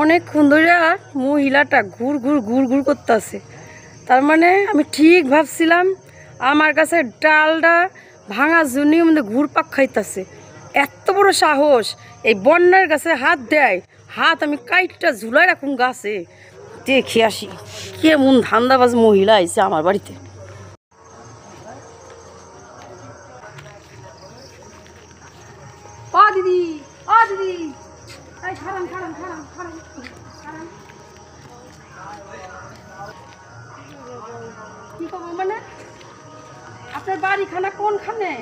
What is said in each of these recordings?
অনেকক্ষণ ধরে মহিলাটা ঘুর ঘুর ঘুর ঘুর করতেছে। তার মানে আমি ঠিক ভাবছিলাম আমার কাছে ডালটা ভাঙার জন্যই আমাদের ঘুরপাক খাইতেছে। এত বড় সাহস, এই বন্যার গাছে হাত দেয়। হাত আমি কাইটটা ঝুলাই রাখুন গাছে। দেখে আসি কেমন ধান্দাবাজ মহিলা আইছে আমার বাড়িতে। ও দিদি, ও দিদি, এই খারান খারান খারান খারান খারান। কি করবো মানে? আপনার বাড়িখানা কোনখানে?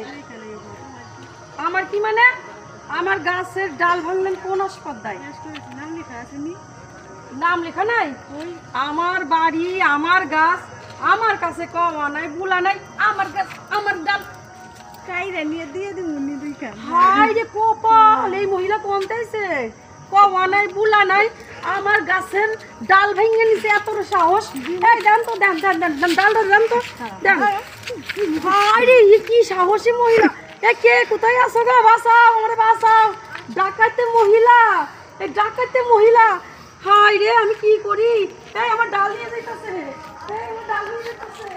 আমার কি মানে? আমার গাছের ডাল ভাঙলেন কোন আসপদ্দায়? নাম লেখা আছে? নাম লেখা নাই? আমার বাড়ি, আমার গাছ, আমার কাছে কওয়া নাই বুলা নাই। আমার গাছ, আমার ডাল কাইরা নিয়ে দিয়ে দিমুনি দুইখান। হাই রে কপাল, এই মহিলা কোন তাইছে? কওয়া নাই বুলা নাই, আমার গাছের ডাল ভেঙে নিছে। এত সাহস! এই দেন তো, দেন দেন দেন দেন, ডালটা দেন তো, দেন। হাই রে, কি সাহসী মহিলা! এ কে, কোথায় আছো গো? বাঁচাও আমারে, বাঁচাও! ডাকাইতে মহিলা, এই ডাকাইতে মহিলা! হাই রে, আমি কি করি? এই আমার ডাল নিয়ে যাইতাছে, এই আমার ডাল নিয়ে যাইতাছে,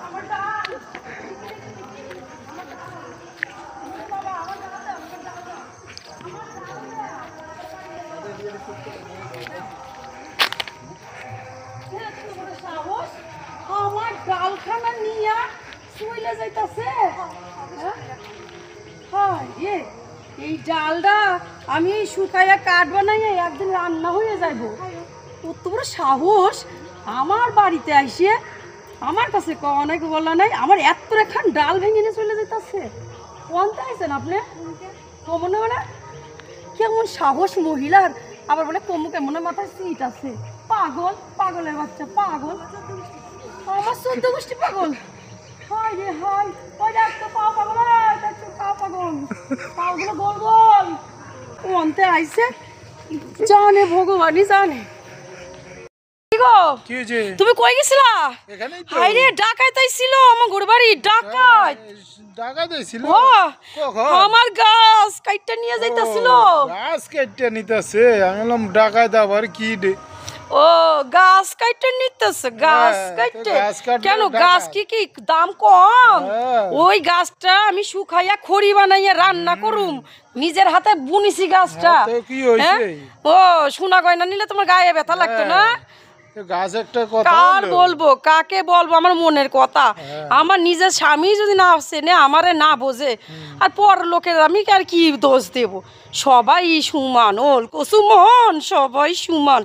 আমার ডাল। আমার ডালখানা নিয়া শুইলে যাইতাছে। এই ডালটা আমি শুকাইয়া কাঠ বানাইয়া একদিন রান্না হয়ে যাইব। কত বড় সাহস আমার বাড়িতে আইসে আমার কাছে অনেক বলা নাই, আমার এত রেখান ডাল ভেঙে নিয়ে চলে যেতেছে। কোনতে আইছেন আপনি? কমনে মানে কেমন সাহস মহিলার! আবার বলে কমু কেমন মাথায় সিট আছে। পাগল, পাগলের বাচ্চা, পাগল। আমার 14 গোষ্ঠী পাগল। হাই রে হাই, ওই দেখ তো পাও পাগল, দেখ তো পাও পাগল, পাওগুলো গোল গোল। কোনতে আইছে জানে ভগবানই জানে। তুমি কই গেছিলা? হাই রে, ডাকাইত আইছিল আমার ঘর বাড়ি। ডাকাইত ডাকাইত আইছিল? আমার গাছ কাইটটা নিয়ে যাইতাছিল। গাছ কাইটটা নিতেছে? আমি বললাম ডাকাইত আবার কি রে? ও গাছ কাইটে নিতেছে? গাছ কাইটে কেন? গাছ কি কি দাম কম? ওই গাছটা আমি শুকাইয়া খড়ি বানাইয়া রান্না করুম, নিজের হাতে বুনিছি গাছটা। ও সোনা গয়না নিলে তোমার গায়ে ব্যথা লাগতো না? গাছ একটা কথা কার বলবো, কাকে বলবো আমার মনের কথা? আমার নিজের স্বামী যদি না চেনে, আমারে না বোঝে, আর পর লোকের আমি আর কি দোষ দেব? সবাই সমান, ওল কসুমোহন, সবাই সমান।